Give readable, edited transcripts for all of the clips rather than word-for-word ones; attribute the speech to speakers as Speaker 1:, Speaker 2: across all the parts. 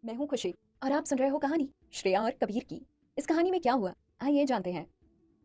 Speaker 1: मैं हूँ खुशी और आप सुन रहे हो कहानी श्रेया और कबीर की। इस कहानी में क्या हुआ, आइए जानते हैं।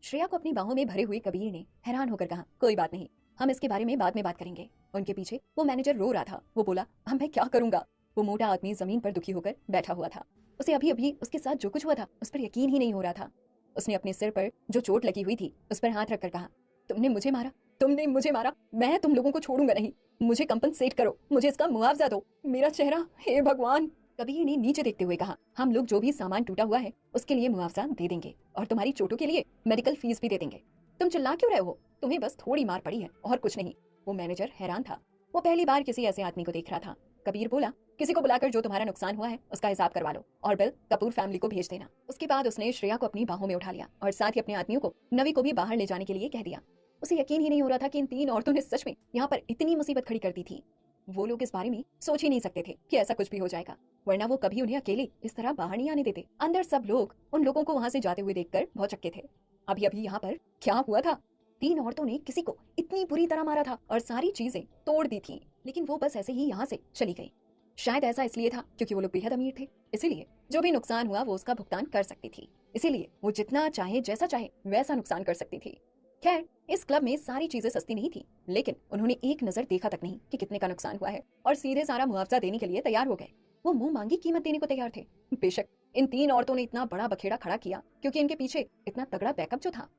Speaker 1: श्रेया को अपनी बाहों में भरे हुए कबीर ने हैरान होकर कहा, कोई बात नहीं, हम इसके बारे में बाद में बात करेंगे। उनके पीछे वो मैनेजर रो रहा था। वो बोला, हम मैं क्या करूंगा। वो मोटा आदमी जमीन पर दुखी होकर बैठा हुआ था। उसे अभी अभी उसके साथ जो कुछ हुआ था उस पर यकीन ही नहीं हो रहा था। उसने अपने सिर पर जो चोट लगी हुई थी उस पर हाथ रखकर कहा, तुमने मुझे मारा, तुमने मुझे मारा, मैं तुम लोगों को छोड़ूंगा नहीं। मुझे कंपनसेट करो, मुझे इसका मुआवजा दो। मेरा चेहरा, हे भगवान। कबीर ने नीचे देखते हुए कहा, हम लोग जो भी सामान टूटा हुआ है उसके लिए मुआवजा दे देंगे और तुम्हारी चोटों के लिए मेडिकल फीस भी दे देंगे। तुम चिल्ला क्यों रहे हो, तुम्हें बस थोड़ी मार पड़ी है और कुछ नहीं। वो मैनेजर हैरान था। वो पहली बार किसी ऐसे आदमी को देख रहा था। कबीर बोला, किसी को बुलाकर जो तुम्हारा नुकसान हुआ है उसका हिसाब करवा लो और बिल कपूर फैमिली को भेज देना। उसके बाद उसने श्रेया को अपनी बाहों में उठा लिया और साथ ही अपने आदमियों को नवी को भी बाहर ले जाने के लिए कह दिया। उसे यकीन ही नहीं हो रहा था कि इन तीन औरतों ने सच में यहाँ पर इतनी मुसीबत खड़ी कर दी थी। वो लोग इस बारे में सोच ही नहीं सकते थे कि ऐसा कुछ भी हो जाएगा, वरना वो कभी उन्हें अकेले इस तरह बाहर नहीं आने देते। अंदर सब लोग उन लोगों को वहां से जाते हुए देखकर भौचक्के थे। अभी अभी यहाँ पर क्या हुआ था, तीन औरतों ने किसी को इतनी बुरी तरह मारा था और सारी चीजें तोड़ दी थी, लेकिन वो बस ऐसे ही यहाँ से चली गई। शायद ऐसा इसलिए था क्योंकि वो लोग बेहद अमीर थे, इसीलिए जो भी नुकसान हुआ वो उसका भुगतान कर सकती थी। इसीलिए वो जितना चाहे जैसा चाहे वैसा नुकसान कर सकती थी। खैर, इस क्लब में सारी चीजें सस्ती नहीं थी, लेकिन उन्होंने एक नजर देखा तक नहीं कि कितने का नुकसान हुआ है और सीधे सारा मुआवजा देने के लिए तैयार हो गए। वो मुंह मांगी कीमत देने को तैयार थे। बेशक इन तीन औरतों ने इतना बड़ा बखेड़ा खड़ा किया क्योंकि इनके पीछे इतना तगड़ा बैकअप जो था।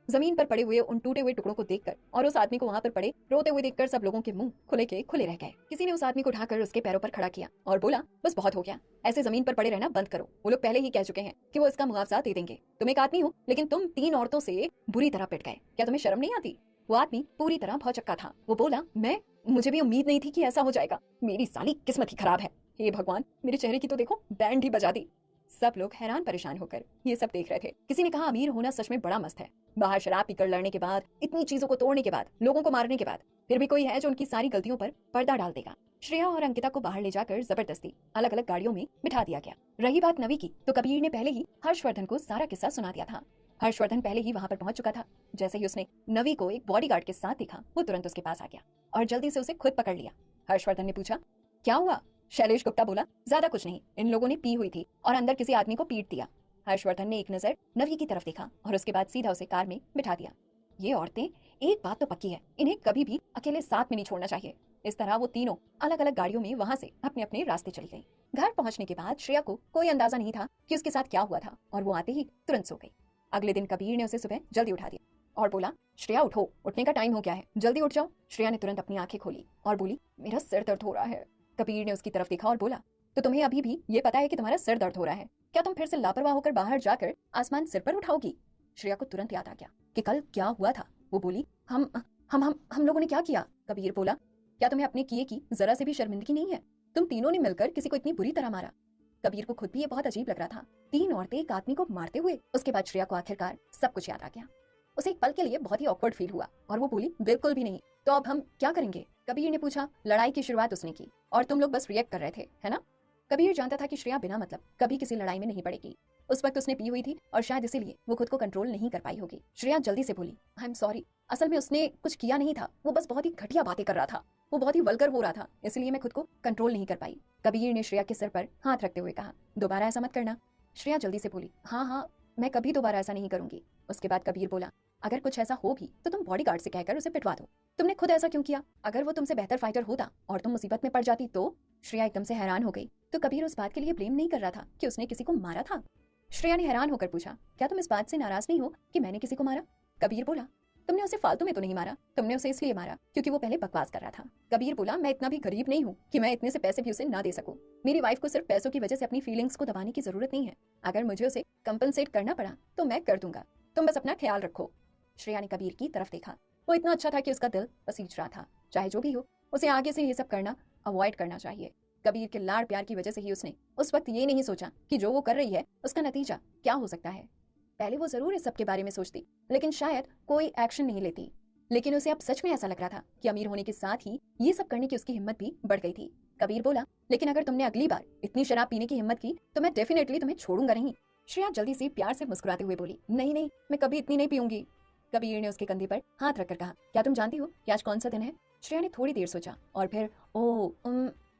Speaker 1: जमीन पर पड़े हुए उन टूटे हुए टुकड़ों को देखकर और उस आदमी को वहां पर पड़े रोते हुए देखकर सब लोगों के मुंह खुले के खुले रह गए। किसी ने उस आदमी को उठाकर उसके पैरों पर खड़ा किया और बोला, बस बहुत हो गया, ऐसे जमीन पर पड़े रहना बंद करो। वो लोग पहले ही कह चुके हैं कि वो इसका मुआवजा दे देंगे। तुम एक आदमी हो, लेकिन तुम तीन औरतों से बुरी तरह पिट गए, क्या तुम्हें शर्म नहीं आती। वो आदमी पूरी तरह भौचक्का था। वो बोला, मुझे भी उम्मीद नहीं थी कि ऐसा हो जाएगा। मेरी साली किस्मत ही खराब है। हे भगवान, मेरे चेहरे की तो देखो, बैंड ही बजा दी। सब लोग हैरान परेशान होकर ये सब देख रहे थे। किसी ने कहा, अमीर होना सच में बड़ा मस्त है। बाहर शराब पीकर लड़ने के बाद, इतनी चीजों को तोड़ने के बाद, लोगों को मारने के बाद, फिर भी कोई है जो उनकी सारी गलतियों पर पर्दा डाल देगा। श्रेया और अंकिता को बाहर ले जाकर जबरदस्ती अलग अलग गाड़ियों में बिठा दिया गया। रही बात नवी की, तो कबीर ने पहले ही हर्षवर्धन को सारा किस्सा सुना दिया था। हर्षवर्धन पहले ही वहां पर पहुंच चुका था। जैसे ही उसने नवी को एक बॉडीगार्ड के साथ देखा, वो तुरंत उसके पास आ गया और जल्दी से उसे खुद पकड़ लिया। हर्षवर्धन ने पूछा, क्या हुआ। शैलेश गुप्ता बोला, ज्यादा कुछ नहीं, इन लोगों ने पी हुई थी और अंदर किसी आदमी को पीट दिया। हर्षवर्धन ने एक नजर नवी की तरफ देखा और उसके बाद सीधा उसे कार में बिठा दिया। ये औरतें, एक बात तो पक्की है, इन्हें कभी भी अकेले साथ में नहीं छोड़ना चाहिए। इस तरह वो तीनों अलग अलग गाड़ियों में वहां से अपने अपने रास्ते चली गई। घर पहुंचने के बाद श्रेया को कोई अंदाजा नहीं था कि उसके साथ क्या हुआ था और वो आते ही तुरंत सो गई। अगले दिन कबीर ने उसे सुबह जल्दी उठा दिया और बोला, श्रेया उठो, उठने का टाइम हो गया है, जल्दी उठ जाओ। श्रेया ने तुरंत अपनी आंखें खोली और बोली, मेरा सिर दर्द हो रहा है। कबीर ने उसकी तरफ देखा और बोला, तो तुम्हें अभी भी ये पता है कि तुम्हारा सिर दर्द हो रहा है, क्या तुम फिर से लापरवाह होकर बाहर जाकर आसमान सिर पर उठाओगी। श्रेया को तुरंत याद आ गया कि कल क्या हुआ था। वो बोली, हम लोगों ने क्या किया। कबीर बोला, क्या तुम्हें अपने किए की जरा से भी शर्मिंदगी नहीं है। तुम तीनों ने मिलकर किसी को इतनी बुरी तरह मारा। कबीर को खुद भी ये बहुत अजीब लग रहा था। तीन औरतें एक आदमी को मारते हुए। उसके बाद श्रेया को आखिरकार सब कुछ याद आ गया। उसे एक पल के लिए बहुत ही ऑकवर्ड फील हुआ और वो बोली, बिल्कुल भी नहीं, तो अब हम क्या करेंगे। कबीर ने पूछा, लड़ाई की शुरुआत उसने की और तुम लोग बस रिएक्ट कर रहे थे, है ना। कबीर जानता था कि श्रेया बिना मतलब कभी किसी लड़ाई में नहीं पड़ेगी। उस वक्त उसने पी हुई थी और शायद इसीलिए वो खुद को कंट्रोल नहीं कर पाई होगी। श्रेया जल्दी से बोली, आई एम सॉरी, असल में उसने कुछ किया नहीं था, वो बस बहुत ही घटिया बातें कर रहा था, वो बहुत ही वल्गर हो रहा था, इसलिए मैं खुद को कंट्रोल नहीं कर पाई। कबीर ने श्रेया के सिर पर हाथ रखते हुए कहा, दोबारा ऐसा मत करना। श्रेया जल्दी से बोली, हाँ हाँ, मैं कभी दोबारा ऐसा नहीं करूंगी। उसके बाद कबीर बोला, अगर कुछ ऐसा हो भी तो तुम बॉडीगार्ड से कहकर उसे पिटवा दो। तुमने खुद ऐसा क्यों किया। अगर वो तुमसे बेहतर फाइटर होता और तुम मुसीबत में पड़ जाती तो। श्रेया एकदम से हैरान हो गई। तो कबीर उस बात के लिए ब्लेम नहीं कर रहा था कि उसने किसी को मारा था। श्रेया ने हैरान होकर पूछा, क्या तुम इस बात से नाराज नहीं हो कि मैंने किसी को मारा। कबीर बोला, तुमने उसे फालतू में तो नहीं मारा, तुमने उसे इसलिए मारा क्योंकि वो पहले बकवास कर रहा था। कबीर बोला, मैं इतना भी गरीब नहीं हूँ कि मैं इतने से पैसे भी उसे ना दे सकूं। मेरी वाइफ को सिर्फ पैसों की वजह से अपनी फीलिंग्स को दबाने की जरूरत नहीं है। अगर मुझे उसे कंपनसेट करना पड़ा तो मैं कर दूंगा, तुम बस अपना ख्याल रखो। श्रेया ने कबीर की तरफ देखा। वो इतना अच्छा था कि उसका दिल पसीज रहा था। चाहे जो भी हो, उसे आगे से ये सब करना अवॉइड करना चाहिए। कबीर के लाड़ प्यार की वजह से ही उसने उस वक्त ये नहीं सोचा कि जो वो कर रही है उसका नतीजा क्या हो सकता है। पहले वो जरूर इस सब के बारे में सोचती, लेकिन शायद कोई एक्शन नहीं लेती। लेकिन उसे अब सच में ऐसा लग रहा था कि अमीर होने के साथ ही ये सब करने की उसकी हिम्मत भी बढ़ गई थी। कबीर बोला, लेकिन अगर तुमने अगली बार इतनी शराब पीने की हिम्मत की तो मैं डेफिनेटली तुम्हें छोड़ूंगा नहीं। श्रेया जल्दी से प्यार से मुस्कुराते हुए बोली, नहीं नहीं, मैं कभी इतनी नहीं पीऊंगी। कबीर ने उसके कंधे पर हाथ रखकर कहा, क्या तुम जानती हो कि आज कौन सा दिन है। श्रेया ने थोड़ी देर सोचा और फिर,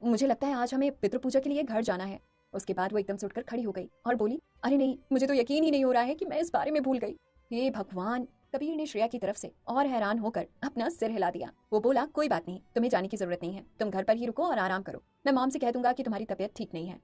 Speaker 1: मुझे लगता है आज हमें पितृ पूजा के लिए घर जाना है। उसके बाद वो एकदम से उठकर खड़ी हो गई और बोली, अरे नहीं, मुझे तो यकीन ही नहीं हो रहा है कि मैं इस बारे में भूल गई। हे भगवान। कबीर ने श्रेया की तरफ से और हैरान होकर अपना सिर हिला दिया। वो बोला, कोई बात नहीं, तुम्हें जाने की जरूरत नहीं है, तुम घर पर ही रुको और आराम करो। मैं मॉम से कह दूंगा कि तुम्हारी तबीयत ठीक नहीं है।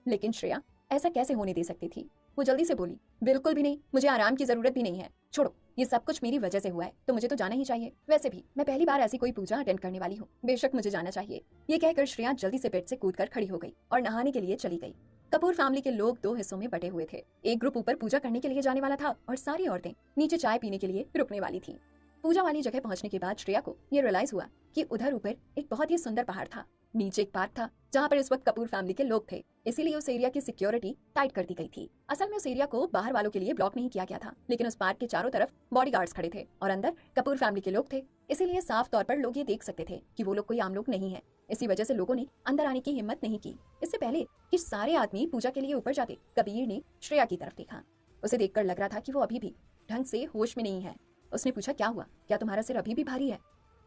Speaker 1: लेकिन श्रेया ऐसा कैसे होने दे सकती थी। वो जल्दी से बोली, बिल्कुल भी नहीं, मुझे आराम की जरूरत भी नहीं है, छोड़ो, ये सब कुछ मेरी वजह से हुआ है, तो मुझे तो जाना ही चाहिए। वैसे भी मैं पहली बार ऐसी कोई पूजा अटेंड करने वाली हूँ, बेशक मुझे जाना चाहिए। ये कहकर श्रेया जल्दी से बेड से कूदकर खड़ी हो गई और नहाने के लिए चली गई। कपूर फैमिली के लोग दो हिस्सों में बटे हुए थे। एक ग्रुप ऊपर पूजा करने के लिए जाने वाला था और सारी औरतें नीचे चाय पीने के लिए रुकने वाली थी। पूजा वाली जगह पहुंचने के बाद श्रेया को ये रियलाइज हुआ कि उधर ऊपर एक बहुत ही सुंदर पहाड़ था, नीचे एक पार्क था जहाँ पर इस वक्त कपूर फैमिली के लोग थे, इसीलिए उस एरिया की सिक्योरिटी टाइट कर दी गई थी। असल में उस एरिया को बाहर वालों के लिए ब्लॉक नहीं किया गया था, लेकिन उस पार्क के चारों तरफ बॉडीगार्ड्स खड़े थे और अंदर कपूर फैमिली के लोग थे, इसीलिए साफ तौर पर लोग ये देख सकते थे कि वो लोग कोई आम लोग नहीं है। इसी वजह से लोगों ने अंदर आने की हिम्मत नहीं की। इससे पहले कि सारे आदमी पूजा के लिए ऊपर जाते, कबीर ने श्रेया की तरफ देखा। उसे देखकर लग रहा था कि वो अभी भी ढंग से होश में नहीं है। उसने पूछा, क्या हुआ, क्या तुम्हारा सिर अभी भी भारी है?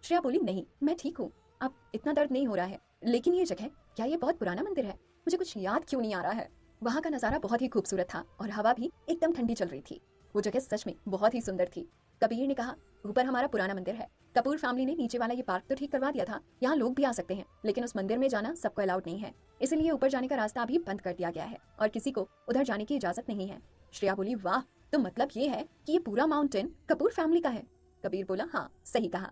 Speaker 1: श्रेया बोली, नहीं, मैं ठीक हूँ, अब इतना दर्द नहीं हो रहा है। लेकिन ये जगह, क्या ये बहुत पुराना मंदिर है? मुझे कुछ याद क्यों नहीं आ रहा है? वहाँ का नजारा बहुत ही खूबसूरत था और हवा भी एकदम ठंडी चल रही थी। वो जगह सच में बहुत ही सुंदर थी। कबीर ने कहा, ऊपर हमारा पुराना मंदिर है, कपूर फैमिली ने नीचे वाला ये पार्क तो ठीक करवा दिया था, यहाँ लोग भी आ सकते हैं, लेकिन उस मंदिर में जाना सबको अलाउड नहीं है, इसलिए ऊपर जाने का रास्ता अभी बंद कर दिया गया है और किसी को उधर जाने की इजाजत नहीं है। श्रेया बोली, वाह, तो मतलब ये है कि ये पूरा माउंटेन कपूर फैमिली का है? कबीर बोला, हाँ, सही कहा।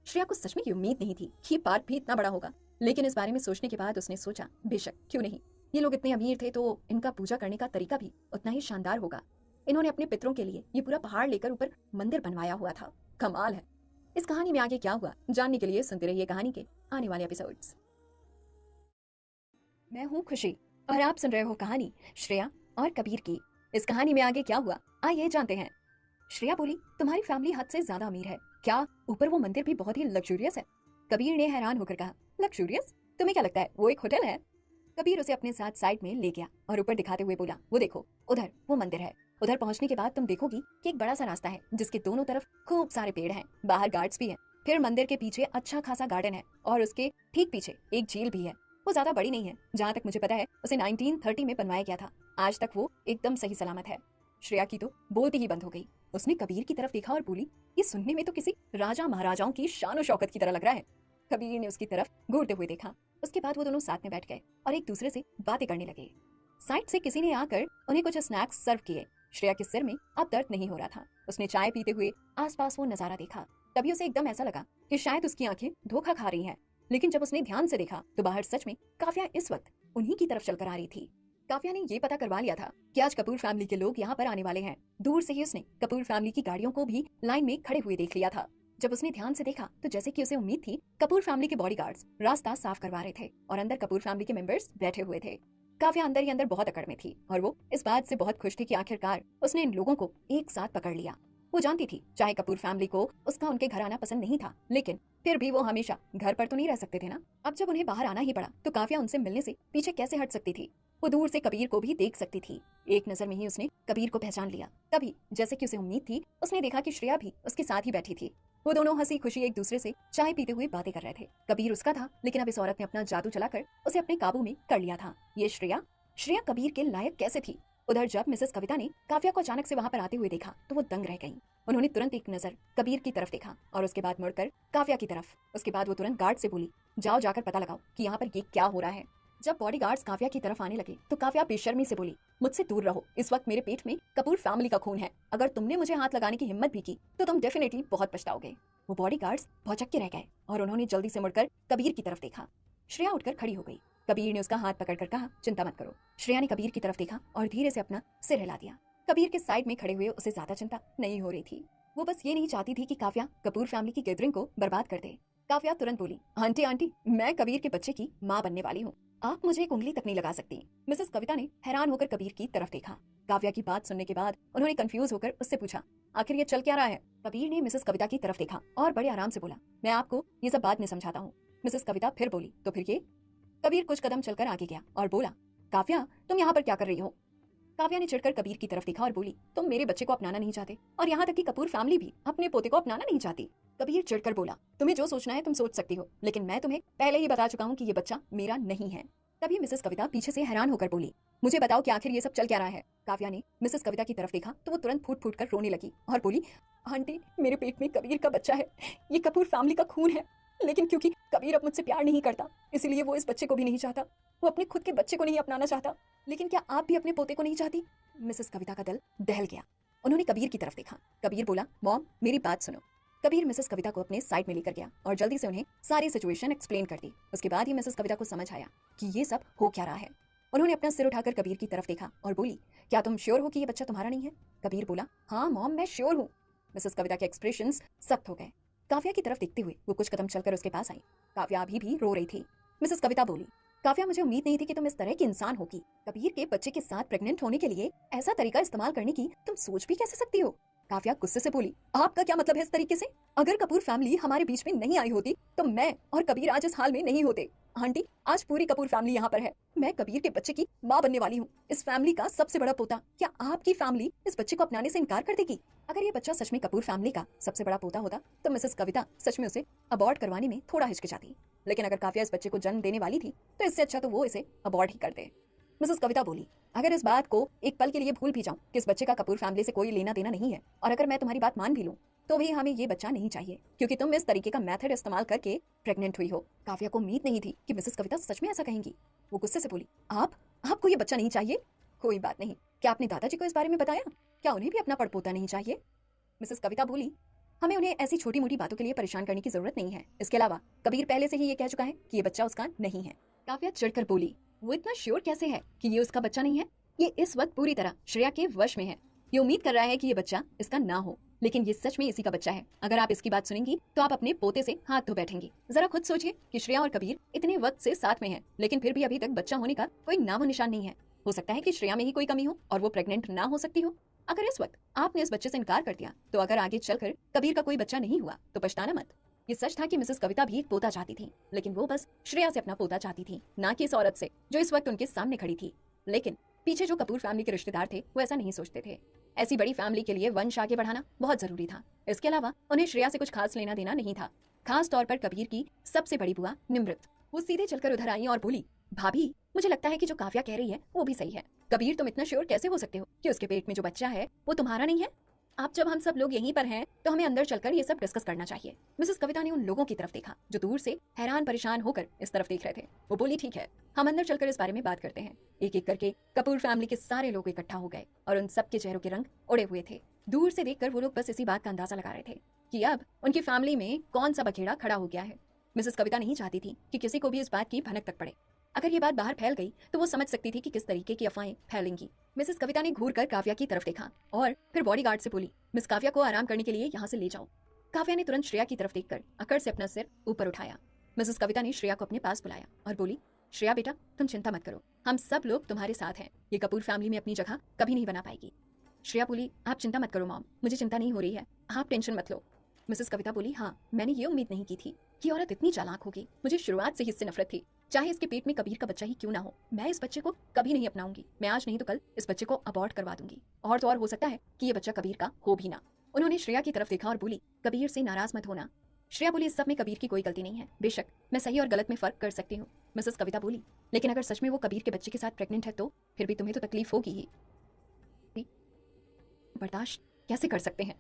Speaker 1: श्रेया को सच में ये उम्मीद नहीं थी कि पार्क भी इतना बड़ा होगा, लेकिन इस बारे में सोचने के बाद उसने सोचा, बेशक क्यों नहीं, ये लोग इतने अमीर थे तो इनका पूजा करने का तरीका भी उतना ही शानदार होगा। इन्होंने अपने पितरों के लिए ये पूरा पहाड़ लेकर ऊपर मंदिर बनवाया हुआ था, कमाल है। इस कहानी में आगे क्या हुआ जानने के लिए सुनते रहिए कहानी के आने वाले एपिसोड्स। मैं हूँ खुशी और आप सुन रहे हो कहानी श्रेया और कबीर की। इस कहानी में आगे क्या हुआ, आइए जानते हैं। श्रेया बोली, तुम्हारी फैमिली हद से ज्यादा अमीर है, क्या ऊपर वो मंदिर भी बहुत ही लग्जूरियस है? कबीर ने हैरान होकर कहा, लग्जूरियस? तुम्हें क्या लगता है वो एक होटल है? कबीर उसे अपने साथ साइड में ले गया और ऊपर दिखाते हुए बोला, वो देखो, उधर वो मंदिर है। उधर पहुंचने के बाद तुम देखोगी कि एक बड़ा सा रास्ता है जिसके दोनों तरफ खूब सारे पेड़ हैं, बाहर गार्ड्स भी हैं। फिर मंदिर के पीछे अच्छा खासा गार्डन है और उसके ठीक पीछे एक झील भी है। वो ज्यादा बड़ी नहीं है, जहाँ तक मुझे पता है उसे 1930 में बनवाया गया था। आज तक वो एकदम सही सलामत है। श्रेया की तो बोलती ही बंद हो गई। उसने कबीर की तरफ देखा और बोली, ये सुनने में तो किसी राजा महाराजाओं की शान शौकत की तरह लग रहा है। कबीर ने उसकी तरफ घूरते हुए देखा। उसके बाद वो दोनों साथ में बैठ गए और एक दूसरे से बातें करने लगे। साइड से किसी ने आकर उन्हें कुछ स्नैक्स सर्व किए। श्रेया के सिर में अब दर्द नहीं हो रहा था। उसने चाय पीते हुए आसपास वो नजारा देखा। तभी उसे एकदम ऐसा लगा कि शायद उसकी आंखें धोखा खा रही हैं। लेकिन जब उसने ध्यान से देखा तो बाहर सच में काफिया इस वक्त उन्हीं की तरफ चलकर आ रही थी। काफिया ने ये पता करवा लिया था कि आज कपूर फैमिली के लोग यहाँ पर आने वाले हैं। दूर से ही उसने कपूर फैमिली की गाड़ियों को भी लाइन में खड़े हुए देख लिया था। जब उसने ध्यान से देखा तो जैसे कि उसे उम्मीद थी, कपूर फैमिली के बॉडीगार्ड्स रास्ता साफ करवा रहे थे और अंदर कपूर फैमिली के मेंबर्स बैठे हुए थे। काफिया अंदर ही अंदर बहुत अकड़ में थी और वो इस बात से बहुत खुश थी कि आखिरकार उसने इन लोगों को एक साथ पकड़ लिया। वो जानती थी चाहे कपूर फैमिली को उसका उनके घर आना पसंद नहीं था, लेकिन फिर भी वो हमेशा घर पर तो नहीं रह सकते थे ना। अब जब उन्हें बाहर आना ही पड़ा तो काफिया उनसे मिलने से पीछे कैसे हट सकती थी। वो दूर से कबीर को भी देख सकती थी। एक नजर में ही उसने कबीर को पहचान लिया। तभी जैसे कि उसे उम्मीद थी, उसने देखा कि श्रेया भी उसके साथ ही बैठी थी। वो दोनों हंसी खुशी एक दूसरे से चाय पीते हुए बातें कर रहे थे। कबीर उसका था, लेकिन अब इस औरत ने अपना जादू चलाकर उसे अपने काबू में कर लिया था। ये श्रेया कबीर के लायक कैसे थी? उधर जब मिसेस कविता ने काफिया को अचानक से वहाँ पर आते हुए देखा तो वो दंग रह गईं। उन्होंने तुरंत एक नजर कबीर की तरफ देखा और उसके बाद मुड़कर काफिया की तरफ। उसके बाद वो तुरंत गार्ड से बोली, जाओ जाकर पता लगाओ कि यहाँ पर ये क्या हो रहा है। जब बॉडीगार्ड्स काफिया की तरफ आने लगे तो काफिया बेशर्मी से बोली, मुझसे दूर रहो, इस वक्त मेरे पेट में कपूर फैमिली का खून है। अगर तुमने मुझे हाथ लगाने की हिम्मत भी की तो तुम डेफिनेटली बहुत पछताओगे। वो बॉडीगार्ड्स भौचक्के रह गए और उन्होंने जल्दी से मुड़कर कबीर की तरफ देखा। श्रेया उठकर खड़ी हो गई। कबीर ने उसका हाथ पकड़कर कहा, चिंता मत करो। श्रेया ने कबीर की तरफ देखा और धीरे से अपना सिर हिला दिया। कबीर के साइड में खड़े हुए उसे ज्यादा चिंता नहीं हो रही थी। वो बस ये नहीं चाहती थी कि काफिया कपूर फैमिली की गैदरिंग को बर्बाद कर दे। काफिया तुरंत बोली, आंटी आंटी, मैं कबीर के बच्चे की माँ बनने वाली हूँ, आप मुझे एक उंगली तक नहीं लगा सकती। मिसेस कविता ने हैरान होकर कबीर की तरफ देखा। काव्या की बात सुनने के बाद उन्होंने कंफ्यूज होकर उससे पूछा, आखिर ये चल क्या रहा है? कबीर ने मिसेस कविता की तरफ देखा और बड़े आराम से बोला, मैं आपको ये सब बाद में समझाता हूँ। मिसेस कविता फिर बोली, तो फिर ये? कबीर कुछ कदम चलकर आगे गया और बोला, काव्या तुम यहाँ पर क्या कर रही हो? काव्या ने चिढ़कर कबीर की तरफ देखा और बोली, तुम मेरे बच्चे को अपनाना नहीं चाहते और यहाँ तक कि कपूर फैमिली भी अपने पोते को अपनाना नहीं चाहती। कबीर चिढ़कर बोला, तुम्हें जो सोचना है तुम सोच सकती हो, लेकिन मैं तुम्हें पहले ही बता चुका हूँ कि ये बच्चा मेरा नहीं है। तभी मिसेस कविता पीछे से हैरान होकर बोली, मुझे बताओ कि आखिर ये सब चल क्या रहा है। काव्या ने मिसेस कविता की तरफ देखा तो वो तुरंत फूट फूट कर रोने लगी और बोली, आंटी मेरे पेट में कबीर का बच्चा है, ये कपूर फैमिली का खून है, लेकिन क्योंकि कबीर अब मुझसे प्यार नहीं करता इसलिए वो इस बच्चे को भी नहीं चाहता, वो अपने खुद के बच्चे को नहीं अपनाना चाहता। लेकिन क्या आप भी अपने पोते को नहीं चाहती? मिसेस कविता का दिल दहल गया। उन्होंने कबीर की तरफ देखा। कबीर बोला, मॉम मेरी बात सुनो। कबीर मिसेस कविता को अपने साइड में लेकर गया और जल्दी से उन्हें सारी सिचुएशन एक्सप्लेन कर दी। उसके बाद ही मिसेस कविता को समझ आया कि ये सब हो क्या रहा है। उन्होंने अपना सिर उठाकर कबीर की तरफ देखा और बोली, क्या तुम श्योर हो कि ये बच्चा तुम्हारा नहीं है? कबीर बोला, हाँ मॉम मैं श्योर हूँ। मिसेस कविता के एक्सप्रेशंस सख्त हो गए। काव्या की तरफ देखते हुए वो कुछ कदम चलकर उसके पास आई। काव्या अभी भी रो रही थी। मिसेस कविता बोली, काव्या मुझे उम्मीद नहीं थी कि तुम इस तरह की इंसान होगी। कबीर के बच्चे के साथ प्रेग्नेंट होने के लिए ऐसा तरीका इस्तेमाल करने की तुम सोच भी कैसे सकती हो? काव्या गुस्से से बोली, आपका क्या मतलब है इस तरीके से? अगर कपूर फैमिली हमारे बीच में नहीं आई होती तो मैं और कबीर आज इस हाल में नहीं होते। आंटी आज पूरी कपूर फैमिली यहाँ पर है। मैं कबीर के बच्चे की माँ बनने वाली हूँ, इस फैमिली का सबसे बड़ा पोता। क्या आपकी फैमिली इस बच्चे को अपनाने से इनकार कर देगी? अगर ये बच्चा सच में कपूर फैमिली का सबसे बड़ा पोता होता तो मिसेस कविता सच में उसे अबॉर्ट करवाने में थोड़ा हिचकिचाती। लेकिन अगर काव्या इस बच्चे को जन्म देने वाली थी तो इससे अच्छा तो वो इसे अबॉर्ट ही कर दे। मिसेस कविता बोली, अगर इस बात को एक पल के लिए भूल भी जाऊं कि इस बच्चे का कपूर फैमिली से कोई लेना देना नहीं है, और अगर मैं तुम्हारी बात मान भी लूं तो भी हमें ये बच्चा नहीं चाहिए क्योंकि तुम इस तरीके का मेथड इस्तेमाल करके प्रेग्नेंट हुई हो। काव्या को उम्मीद नहीं थी कि मिसेस कविता सच में ऐसा कहेंगी। वो गुस्से से बोली, आपको ये बच्चा नहीं चाहिए? कोई बात नहीं, क्या आपने दादाजी को इस बारे में बताया? क्या उन्हें भी अपना पड़पोता नहीं चाहिए? मिसेस कविता बोली, हमें उन्हें ऐसी छोटी मोटी बातों के लिए परेशान करने की जरूरत नहीं है। इसके अलावा कबीर पहले से ही ये कह चुका है कि ये बच्चा उसका नहीं है। काव्या चिढ़कर बोली, वो इतना श्योर कैसे है कि ये उसका बच्चा नहीं है? ये इस वक्त पूरी तरह श्रेया के वश में है। ये उम्मीद कर रहा है कि ये बच्चा इसका ना हो, लेकिन ये सच में इसी का बच्चा है। अगर आप इसकी बात सुनेंगी तो आप अपने पोते से हाथ धो बैठेंगी। जरा खुद सोचिए कि श्रेया और कबीर इतने वक्त से साथ में हैं, लेकिन फिर भी अभी तक बच्चा होने का कोई नामो निशान नहीं है। हो सकता है कि श्रेया में ही कोई कमी हो और वो प्रेग्नेंट ना हो सकती हो। अगर इस वक्त आपने इस बच्चे से इनकार कर दिया तो अगर आगे चलकर कबीर का कोई बच्चा नहीं हुआ तो पछताना मत। ये सच था कि मिसेस कविता भी एक पोता चाहती थी, लेकिन वो बस श्रेया से अपना पोता चाहती थी, ना कि इस औरत से जो इस वक्त उनके सामने खड़ी थी। लेकिन पीछे जो कपूर फैमिली के रिश्तेदार थे वो ऐसा नहीं सोचते थे। ऐसी बड़ी फैमिली के लिए वंश आगे बढ़ाना बहुत जरूरी था। इसके अलावा उन्हें श्रेया से कुछ खास लेना देना नहीं था, खास तौर पर कबीर की सबसे बड़ी बुआ निमृत। वो सीधे चलकर उधर आई और बोली, भाभी मुझे लगता है कि जो काव्या कह रही है वो भी सही है। कबीर तुम इतना श्योर कैसे हो सकते हो कि उसके पेट में जो बच्चा है वो तुम्हारा नहीं है? आप जब हम सब लोग यहीं पर हैं तो हमें अंदर चलकर ये सब डिस्कस करना चाहिए। मिसेस कविता ने उन लोगों की तरफ देखा जो दूर से हैरान परेशान होकर इस तरफ देख रहे थे। वो बोली, ठीक है, हम अंदर चलकर इस बारे में बात करते हैं। एक एक करके कपूर फैमिली के सारे लोग इकट्ठा हो गए और उन सब के चेहरों के रंग उड़े हुए थे। दूर से देखकर वो लोग बस इसी बात का अंदाजा लगा रहे थे कि अब उनकी फैमिली में कौन सा बखेड़ा खड़ा हो गया है। मिसेस कविता नहीं चाहती थी कि किसी को भी इस बात की भनक तक पड़े। अगर ये बात बाहर फैल गई तो वो समझ सकती थी कि किस तरीके की अफवाहें फैलेंगी। मिसेस कविता ने घूर कर काव्या की तरफ देखा और फिर बॉडीगार्ड से बोली, मिस काव्या को आराम करने के लिए यहाँ से ले जाओ। काव्या ने तुरंत श्रेया की तरफ देखकर अकड़ से अपना सिर ऊपर उठाया। मिसेस कविता ने श्रेया को अपने पास बुलाया और बोली, श्रेया बेटा तुम चिंता मत करो, हम सब लोग तुम्हारे साथ हैं। ये कपूर फैमिली में अपनी जगह कभी नहीं बना पाएगी। श्रेया बोली, आप चिंता मत करो मॉम, मुझे चिंता नहीं हो रही है, आप टेंशन मत लो। मिसेस कविता बोली, हाँ मैंने ये उम्मीद नहीं की थी कि औरत इतनी चालाक होगी। मुझे शुरुआत से ही इससे नफरत थी, चाहे इसके पेट में कबीर का बच्चा ही क्यों ना हो। मैं इस बच्चे को कभी नहीं अपनाऊंगी। मैं आज नहीं तो कल इस बच्चे को अबॉर्ट करवा दूंगी, और तो और हो सकता है कि ये बच्चा कबीर का हो भी ना। उन्होंने श्रेया की तरफ देखा और बोली, कबीर से नाराज मत होना। श्रेया बोली, इस सब में कबीर की कोई गलती नहीं है, बेशक मैं सही और गलत में फर्क कर सकती हूँ। मिसेस कविता बोली, लेकिन अगर सच में वो कबीर के बच्चे के साथ प्रेग्नेंट है तो फिर भी तुम्हें तो तकलीफ होगी ही, बर्दाश्त कैसे कर सकते हैं।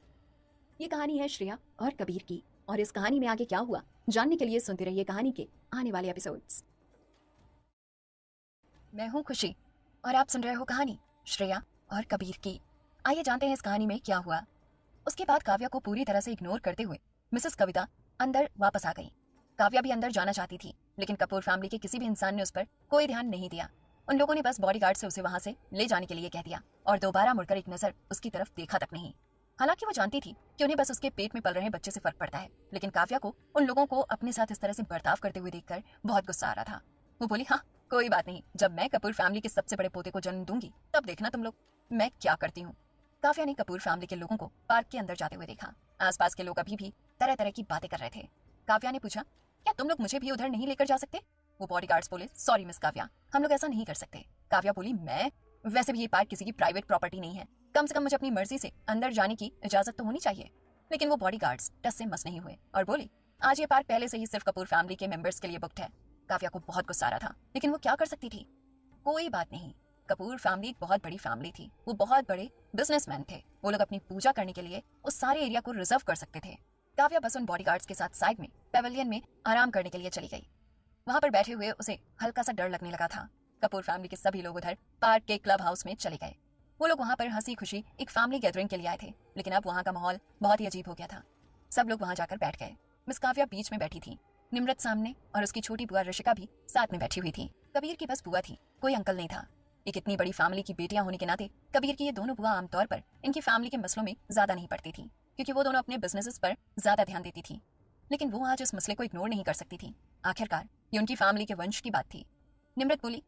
Speaker 1: ये कहानी है श्रेया और कबीर की, और इस कहानी में आगे क्या हुआ जानने के लिए सुनते रहिए कहानी के आने वाले एपिसोड्स। मैं हूं खुशी और आप सुन रहे हो कहानी श्रेया और कबीर की। आइए जानते हैं इस कहानी में क्या हुआ। उसके बाद काव्या को पूरी तरह से इग्नोर करते हुए मिसेस कविता अंदर वापस आ गई। काव्या भी अंदर जाना चाहती थी, लेकिन कपूर फैमिली के किसी भी इंसान ने उस पर कोई ध्यान नहीं दिया। उन लोगों ने बस बॉडीगार्ड से उसे वहां से ले जाने के लिए कह दिया और दोबारा मुड़कर एक नजर उसकी तरफ देखा तक नहीं। हालांकि वो जानती थी कि उन्हें बस उसके पेट में पल रहे बच्चे से फर्क पड़ता है, लेकिन काव्या को उन लोगों को अपने साथ इस तरह से बर्ताव करते हुए देखकर बहुत गुस्सा आ रहा था। वो बोली, हाँ कोई बात नहीं, जब मैं कपूर फैमिली के सबसे बड़े पोते को जन्म दूंगी तब देखना तुम लोग मैं क्या करती हूँ। काव्या ने कपूर फैमिली के लोगों को पार्क के अंदर जाते हुए देखा। आसपास के लोग अभी भी तरह तरह की बातें कर रहे थे। काव्या ने पूछा, क्या तुम लोग मुझे भी उधर नहीं लेकर जा सकते? वो बॉडीगार्ड्स बोले, सॉरी मिस काव्या, हम लोग ऐसा नहीं कर सकते। काव्या बोली, मैं वैसे भी ये पार्क किसी की प्राइवेट प्रॉपर्टी नहीं है, कम से कम मुझे अपनी मर्जी से अंदर जाने की इजाजत तो होनी चाहिए। लेकिन वो बॉडीगार्ड्स टस से मस नहीं हुए और बोले, आज ये पार्क पहले से ही सिर्फ कपूर फैमिली के मेंबर्स के लिए बुक्ड है। काव्या को बहुत गुस्सा आ रहा था, लेकिन वो क्या कर सकती थी? कोई बात नहीं। कपूर फैमिली एक बहुत बड़ी फैमिली थी। वो बहुत बड़े बिजनेसमैन थे। वो लोग अपनी पूजा करने के लिए उस सारे एरिया को रिजर्व कर सकते थे। काव्या बस उन बॉडीगार्ड्स के साथ साइड में पेवेलियन में आराम करने के लिए चली गई। वहां पर बैठे हुए उसे हल्का सा डर लगने लगा था। कपूर फैमिली के सभी लोग उधर पार्क के क्लब हाउस में चले गए। वो लोग वहां पर हंसी खुशी एक फैमिली गैदरिंग के लिए आए थे, लेकिन अब वहां का माहौल बहुत ही अजीब हो गया था। सब लोग वहां जाकर बैठ गए। मिस काव्या बीच में बैठी थी, निम्रत सामने और उसकी छोटी बुआ ऋषिका भी साथ में बैठी हुई थी। कबीर की बस बुआ थी, कोई अंकल नहीं था। एक इतनी बड़ी फैमिली की बेटियां होने के नाते कबीर की ये दोनों बुआ आमतौर पर इनकी फैमिली के मसलों में ज्यादा नहीं पड़ती थी, क्योंकि वो दोनों अपने बिजनेसेस पर ज्यादा ध्यान देती थी। लेकिन वो आज इस मसले को इग्नोर नहीं कर सकती थी। आखिरकार ये उनकी फैमिली के वंश की बात थी। निम्रत बोली,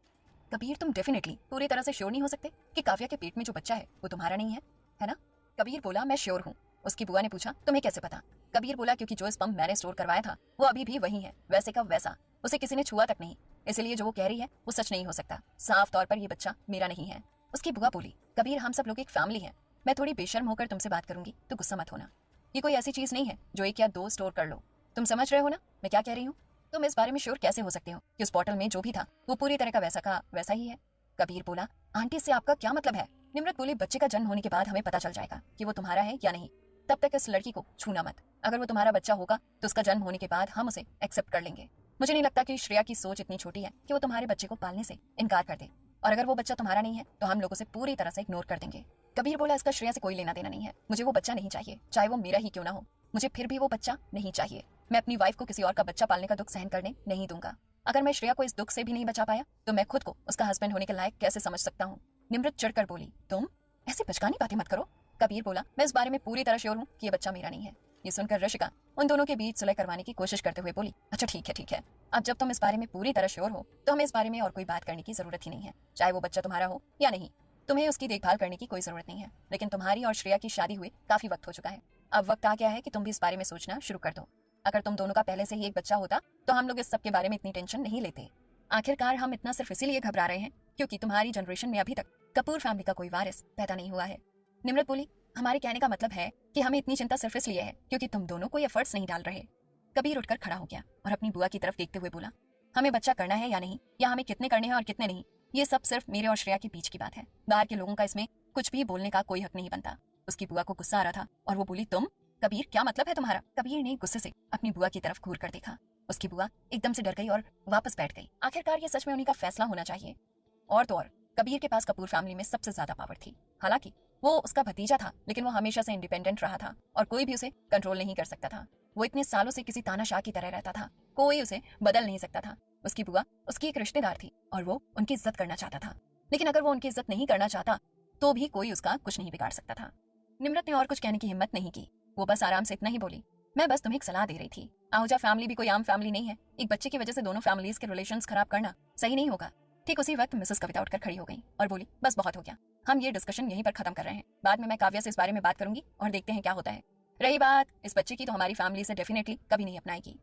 Speaker 1: कबीर तुम डेफिनेटली पूरी तरह से श्योर नहीं हो सकते कि काव्या के पेट में जो बच्चा है वो तुम्हारा नहीं है ना? कबीर बोला, मैं श्योर हूँ। उसकी बुआ ने पूछा, तुम्हें कैसे पता? कबीर बोला, क्योंकि जो स्पर्म मैंने स्टोर करवाया था वो अभी भी वही है, वैसे का वैसा। उसे किसी ने छुआ तक नहीं, इसलिए जो वो कह रही है वो सच नहीं हो सकता। साफ तौर पर ये बच्चा मेरा नहीं है। उसकी बुआ बोली, कबीर हम सब लोग एक फैमिली है। मैं थोड़ी बेशर्म होकर तुमसे बात करूंगी तो गुस्सा मत होना। ये कोई ऐसी चीज नहीं है जो एक या दो स्टोर कर लो। तुम समझ रहे हो ना मैं क्या कह रही हूँ? तुम इस बारे में श्योर कैसे हो सकते हो कि उस बॉटल में जो भी था वो पूरी तरह का वैसा का वैसा ही है? कबीर बोला, आंटी से आपका क्या मतलब है? निम्रत बोली, बच्चे का जन्म होने के बाद हमें पता चल जाएगा कि वो तुम्हारा है या नहीं। तब तक इस लड़की को छूना मत। अगर वो तुम्हारा बच्चा होगा तो उसका जन्म होने के बाद हम उसे एक्सेप्ट कर लेंगे। मुझे नहीं लगता कि श्रेया की सोच इतनी छोटी है कि वो तुम्हारे बच्चे को पालने से इनकार कर दे। और अगर वो बच्चा तुम्हारा नहीं है तो हम लोग उसे पूरी तरह से इग्नोर कर देंगे। कबीर बोला, इसका श्रेया से कोई लेना देना नहीं है। मुझे वो बच्चा नहीं चाहिए, चाहे वो मेरा ही क्यों ना हो। मुझे फिर भी वो बच्चा नहीं चाहिए। मैं अपनी वाइफ को किसी और का बच्चा पालने का दुख सहन करने नहीं दूंगा। अगर मैं श्रेया को इस दुख से भी नहीं बचा पाया तो मैं खुद को उसका हस्बैंड होने के लायक कैसे समझ सकता हूँ? निम्रत चिढ़कर बोली, तुम ऐसी बचकानी बातें मत करो। कबीर बोला, मैं इस बारे में पूरी तरह श्योर हूँ कि ये बच्चा मेरा नहीं है। ये सुनकर ऋषिका उन दोनों के बीच सुलह करवाने की कोशिश करते हुए बोली, अच्छा ठीक है। अब जब तुम इस बारे में पूरी तरह श्योर हो तो हमें इस बारे में और कोई बात करने की जरूरत ही नहीं है। चाहे वो बच्चा तुम्हारा हो या नहीं, तुम्हें उसकी देखभाल करने की कोई जरूरत नहीं है। लेकिन तुम्हारी और श्रेया की शादी हुए काफी वक्त हो चुका है। अब वक्त आ गया है कि तुम भी इस बारे में सोचना शुरू कर दो। अगर तुम दोनों का पहले से ही एक बच्चा होता तो हम लोग इस सब के बारे में इतनी टेंशन नहीं लेते। आखिरकार हम इतना सिर्फ इसीलिए घबरा रहे हैं क्योंकि तुम्हारी जनरेशन में अभी तक कपूर फैमिली का कोई वारिस पैदा नहीं हुआ है। निम्रत बोली, हमारे कहने का मतलब है कि हमें इतनी चिंता सिर्फ इसलिए है क्योंकि तुम दोनों कोई एफर्ट्स नहीं डाल रहे। कबीर उठकर खड़ा हो गया और अपनी बुआ की तरफ देखते हुए बोला, हमें बच्चा करना है या नहीं, या हमें कितने करने हैं और कितने नहीं, ये सब सिर्फ मेरे और श्रेया के बीच की बात है। बाहर के लोगों का इसमें कुछ भी बोलने का कोई हक नहीं बनता। उसकी बुआ को गुस्सा आ रहा था और वो बोली, तुम कबीर क्या मतलब है तुम्हारा? कबीर ने गुस्से से अपनी बुआ की तरफ घूर कर देखा। उसकी बुआ एकदम से डर गई और वापस बैठ गई। आखिरकार ये सच में उन्हीं का फैसला होना चाहिए। और तो और कबीर के पास कपूर फैमिली में सबसे ज्यादा पावर थी। हालांकि वो उसका भतीजा था, लेकिन वो हमेशा से इंडिपेंडेंट रहा था और कोई भी उसे कंट्रोल नहीं कर सकता था। वो इतने सालों से किसी तानाशाह की तरह रहता था, कोई उसे बदल नहीं सकता था। उसकी बुआ उसकी एक रिश्तेदार थी और वो उनकी इज्जत करना चाहता था, लेकिन अगर वो उनकी इज्जत नहीं करना चाहता तो भी कोई उसका कुछ नहीं बिगाड़ सकता था। निम्रत ने और कुछ कहने की हिम्मत नहीं की। वो बस आराम से इतना ही बोली, मैं बस तुम्हें एक सलाह दे रही थी। आहूजा फैमिली भी कोई आम फैमिली नहीं है। एक बच्चे की वजह से दोनों फैमिलीज के रिलेशंस खराब करना सही नहीं होगा। ठीक उसी वक्त मिसेस कविता उठकर खड़ी हो गई और बोली, बस बहुत हो गया, हम ये डिस्कशन यहीं पर खत्म कर रहे हैं। बाद में मैं काव्या से इस बारे में बात करूंगी और देखते हैं क्या होता है। रही बात इस बच्चे की, तो हमारी फैमिली से डेफिनेटली कभी नहीं अपनाएगी।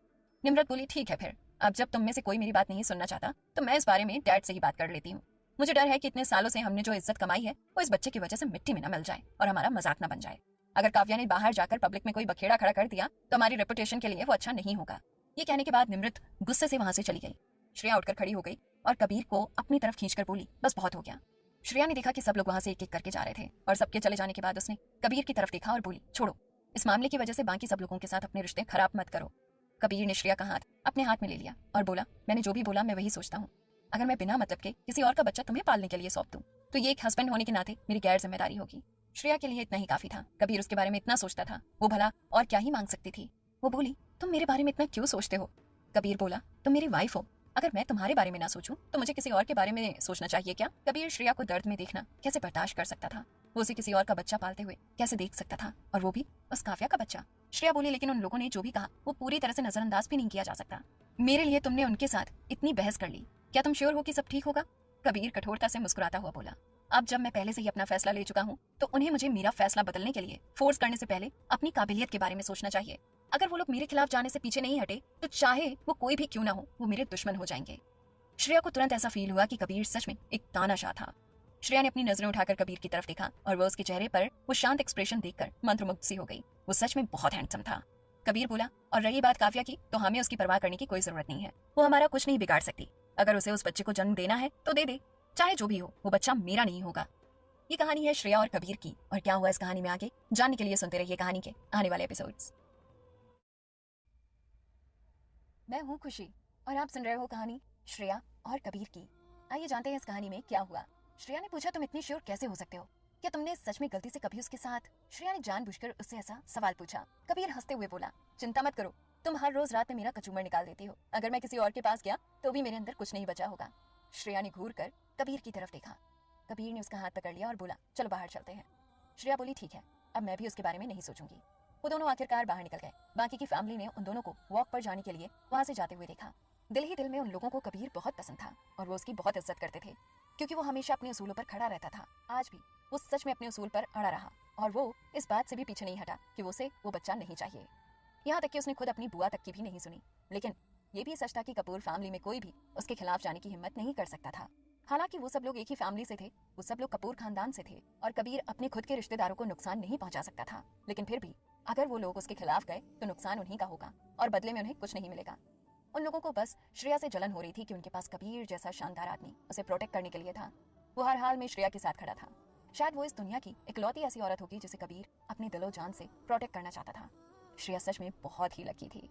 Speaker 1: निम्रत बोली, ठीक है फिर, अब जब तुम में से कोई मेरी बात नहीं सुनना चाहता तो मैं इस बारे में डैड से ही बात कर लेती हूँ। मुझे डर है कि इतने सालों से हमने जो इज्जत कमाई है वो इस बच्चे की वजह से मिट्टी में न मिल जाए और हमारा मजाक न बन जाए। अगर काव्या ने बाहर जाकर पब्लिक में कोई बखेड़ा खड़ा कर दिया तो हमारी रेपुटेशन के लिए वो अच्छा नहीं होगा। ये कहने के बाद निम्रत गुस्से से वहां से चली गई। श्रेया उठकर खड़ी हो गई और कबीर को अपनी तरफ खींचकर बोली, बस बहुत हो गया। श्रेया ने देखा कि सब लोग वहां से एक एक करके जा रहे थे और सबके चले जाने के बाद उसने कबीर की तरफ देखा और बोली, छोड़ो, इस मामले की वजह से बाकी सब लोगों के साथ अपने रिश्ते खराब मत करो। कबीर ने श्रेया का हाथ अपने हाथ में ले लिया और बोला, मैंने जो भी बोला मैं वही सोचता हूँ। अगर मैं बिना मतलब के किसी और का बच्चा तुम्हें पालने के लिए सौंप दूं तो ये एक हस्बैंड होने के नाते मेरी गैर जिम्मेदारी होगी। श्रेया के लिए इतना ही काफी था। कबीर उसके बारे में इतना सोचता था, वो भला और क्या ही मांग सकती थी। वो बोली, तुम मेरे बारे में इतना क्यों सोचते हो? कबीर बोला, तुम मेरी वाइफ हो, अगर मैं तुम्हारे बारे में ना सोचूं तो मुझे किसी और के बारे में सोचना चाहिए क्या? कबीर श्रेया को दर्द में देखना कैसे बर्दाश्त कर सकता था? वो उसे किसी और का बच्चा पालते हुए कैसे देख सकता था, और वो भी उस काव्या का बच्चा? श्रेया बोली, लेकिन उन लोगों ने जो भी कहा वो पूरी तरह से नजरअंदाज भी नहीं किया जा सकता। मेरे लिए तुमने उनके साथ इतनी बहस कर ली, क्या तुम श्योर हो कि सब ठीक होगा? कबीर कठोरता से मुस्कुराता हुआ बोला, अब जब मैं पहले से ही अपना फैसला ले चुका हूँ तो उन्हें मुझे मेरा फैसला बदलने के लिए फोर्स करने से पहले अपनी काबिलियत के बारे में सोचना चाहिए। अगर वो लोग मेरे खिलाफ जाने से पीछे नहीं हटे तो चाहे वो कोई भी क्यों ना हो वो मेरे दुश्मन हो जाएंगे। श्रेया को तुरंत ऐसा फील हुआ कि कबीर सच में एक तानाशाह था। श्रेया ने अपनी नजरें उठाकर कबीर की तरफ देखा और वह उसके चेहरे पर वो शांत एक्सप्रेशन देखकर मंत्रमुग्ध सी हो गई। वो सच में बहुत हैंडसम था। कबीर बोला, और रही बात काव्या की, तो हमें उसकी परवाह करने की कोई जरूरत नहीं है। वो हमारा कुछ नहीं बिगाड़ सकती। अगर उसे उस बच्चे को जन्म देना है तो दे दे, चाहे जो भी हो, वो बच्चा मेरा नहीं होगा। ये कहानी है श्रेया और कबीर की, और क्या हुआ इस कहानी में आगे जानने के लिए सुनते रहिए कहानी के आने वाले एपिसोड्स। मैं हूँ खुशी और आप सुन रहे हो कहानी श्रेया और कबीर की। आइए जानते हैं इस कहानी में क्या हुआ। श्रेया ने पूछा, तुम इतनी श्योर कैसे हो सकते हो? क्या तुमने सच में गलती से कभी उसके साथ? श्रेया ने जानबूझकर उससे ऐसा सवाल पूछा। कबीर हंसते हुए बोला, चिंता मत करो, तुम हर रोज रात में मेरा कचूमर निकाल देती हो। अगर मैं किसी और के पास गया तो भी मेरे अंदर कुछ नहीं बचा होगा। श्रेया ने घूर कर कबीर की तरफ देखा। कबीर ने उसका हाथ पकड़ लिया और बोला, चलो बाहर चलते हैं। श्रेया बोली, ठीक है, अब मैं भी उसके बारे में नहीं सोचूंगी। वो दोनों आखिरकार बाहर निकल गए। बाकी की फैमिली ने उन दोनों को वॉक पर जाने के लिए वहां से जाते हुए देखा। दिल ही दिल में उन लोगों को कबीर बहुत पसंद था और वो उसकी बहुत इज्जत करते थे, क्योंकि वो हमेशा अपने उसूलों पर खड़ा रहता था। आज भी वो सच में अपने उसूल पर अड़ा रहा और वो इस बात से भी पीछे नहीं हटा कि उसे वो बच्चा नहीं चाहिए। यहाँ तक कि उसने खुद अपनी बुआ तक की भी नहीं सुनी। लेकिन ये भी सच था कि कपूर फैमिली में कोई भी उसके खिलाफ जाने की हिम्मत नहीं कर सकता था। हालांकि वो सब लोग एक ही फैमिली से थे, वो सब लोग कपूर खानदान से थे और कबीर अपने खुद के रिश्तेदारों को नुकसान नहीं पहुंचा सकता था। लेकिन फिर भी अगर वो लोग उसके खिलाफ गए तो नुकसान उन्हीं का होगा और बदले में उन्हें कुछ नहीं मिलेगा। उन लोगों को बस श्रेया से जलन हो रही थी कि उनके पास कबीर जैसा शानदार आदमी उसे प्रोटेक्ट करने के लिए था। वो हर हाल में श्रेया के साथ खड़ा था। शायद वो इस दुनिया की इकलौती ऐसी औरत होगी जिसे कबीर अपने दिलो जान से प्रोटेक्ट करना चाहता था। श्रेया सच में बहुत ही लकी थी।